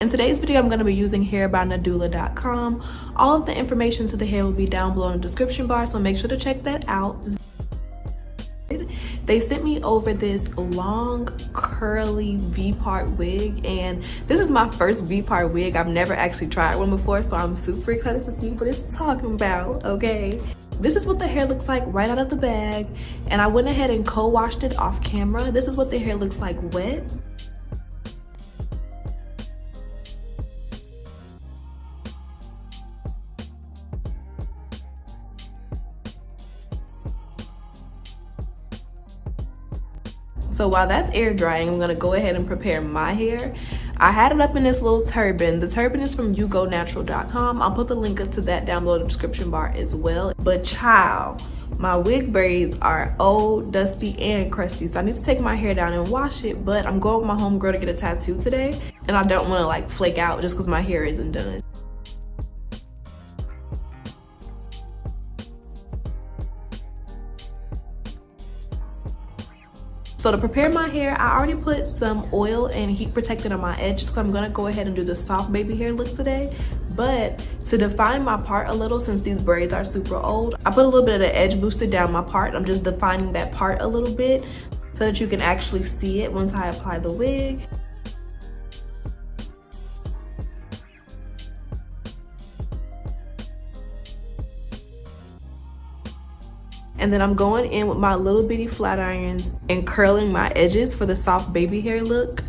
In today's video, I'm going to be using hair by nadulatb. All of the information to the hair will be down below in the description bar, so make sure to check that out. They sent me over this long curly V-part wig, and this is my first V-part wig. I've never actually tried one before, so I'm super excited to see what it's talking about, okay? This is what the hair looks like right out of the bag, and I went ahead and co-washed it off camera. This is what the hair looks like wet. So while that's air drying, I'm gonna go ahead and prepare my hair. I had it up in this little turban. The turban is from yougonatural.com. I'll put the link to that down below in the description bar as well. But child, my wig braids are old, dusty, and crusty. So I need to take my hair down and wash it, but I'm going with my homegirl to get a tattoo today. And I don't wanna like flake out just because my hair isn't done. So to prepare my hair, I already put some oil and heat protectant on my edges, so I'm gonna go ahead and do the soft baby hair look today. But to define my part a little, since these braids are super old, I put a little bit of the edge booster down my part. I'm just defining that part a little bit so that you can actually see it once I apply the wig. And then I'm going in with my little bitty flat irons and curling my edges for the soft baby hair look.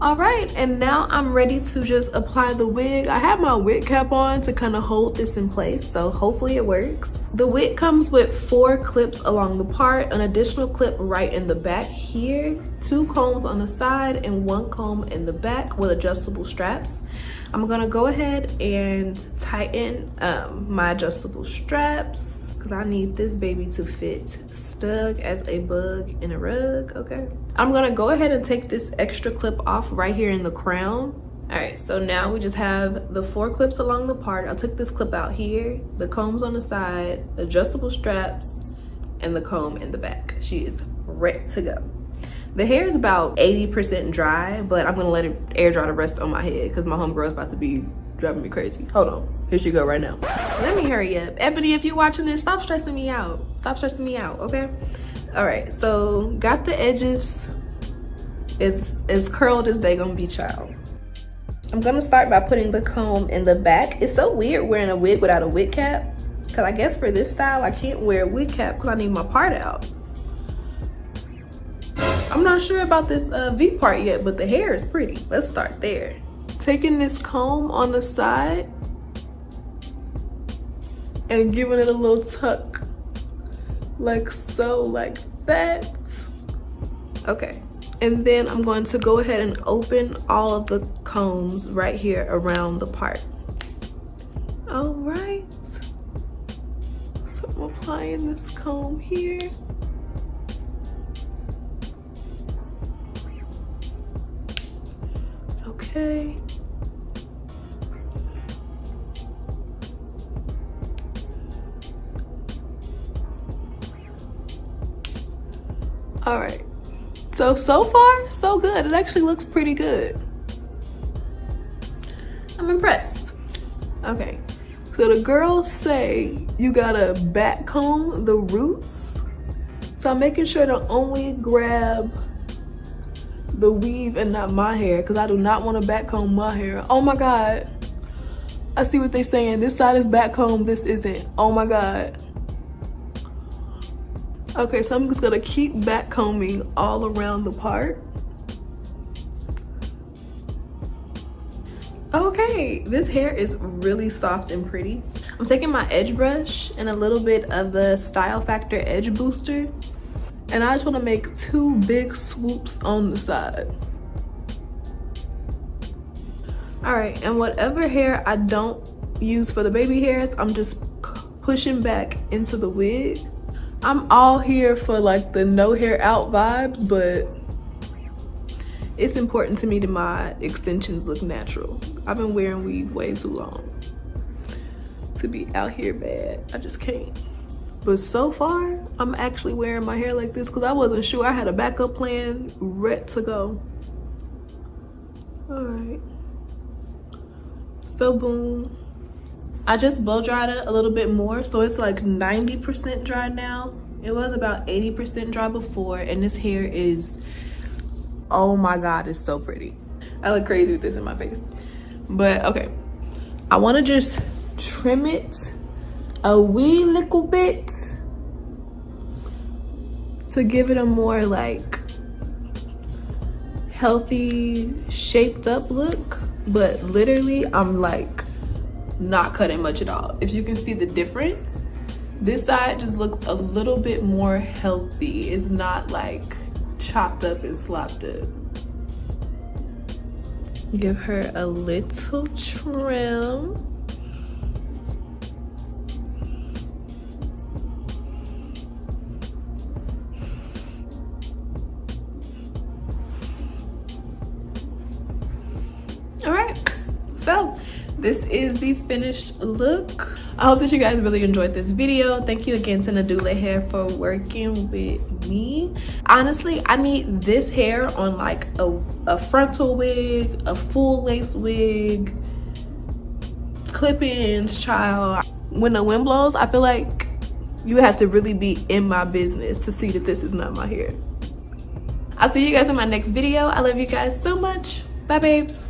All right, and now I'm ready to just apply the wig. I have my wig cap on to kind of hold this in place, so hopefully it works. The wig comes with 4 clips along the part, an additional clip right in the back here, 2 combs on the side, and 1 comb in the back with adjustable straps. I'm gonna go ahead and tighten my adjustable straps because I need this baby to fit snug as a bug in a rug, okay? I'm gonna go ahead and take this extra clip off right here in the crown. All right, so now we just have the 4 clips along the part. I took this clip out here, the combs on the side, adjustable straps, and the comb in the back. She is ready to go. The hair is about 80% dry, but I'm gonna let it air dry the rest on my head because my homegirl's about to be driving me crazy. Hold on, here she go right now. Let me hurry up. Ebony, if you're watching this, stop stressing me out. Stop stressing me out, okay? All right, so got the edges as curled as they gonna be, child. I'm gonna start by putting the comb in the back. It's so weird wearing a wig without a wig cap, because I guess for this style, I can't wear a wig cap because I need my part out. I'm not sure about this V part yet, but the hair is pretty. Let's start there. Taking this comb on the side and giving it a little tuck, like so, like that. Okay, and then I'm going to go ahead and open all of the combs right here around the part. All right, so I'm applying this comb here. Okay. All right, so far so good. It actually looks pretty good. I'm impressed. Okay, so the girls say you gotta back comb the roots, so I'm making sure to only grab the weave and not my hair, because I do not want to back comb my hair. Oh my god, I see what they're saying. This side is back comb, this isn't. Oh my god. Okay, so I'm just gonna keep back combing all around the part. Okay, this hair is really soft and pretty. I'm taking my edge brush and a little bit of the Style Factor Edge Booster, and I just want to make 2 big swoops on the side. All right, and whatever hair I don't use for the baby hairs, I'm just pushing back into the wig. I'm all here for like the no hair out vibes, but it's important to me that my extensions look natural. I've been wearing weave way too long to be out here bad. I just can't. But so far, I'm actually wearing my hair like this because I wasn't sure. I had a backup plan ready to go. All right. So boom. I just blow dried it a little bit more, so it's like 90% dry now. It was about 80% dry before, and this hair is, oh my God, it's so pretty. I look crazy with this in my face. But okay, I want to just trim it a wee little bit to give it a more like healthy, shaped up look. But literally, I'm like not cutting much at all. If you can see the difference, this side just looks a little bit more healthy. It's not like chopped up and slopped up. Give her a little trim. All right, so this is the finished look. I hope that you guys really enjoyed this video. Thank you again to Nadula Hair for working with me. Honestly, I need this hair on like a frontal wig, a full lace wig, clip-ins, child. When the wind blows, I feel like you have to really be in my business to see that this is not my hair. I'll see you guys in my next video. I love you guys so much. Bye, babes.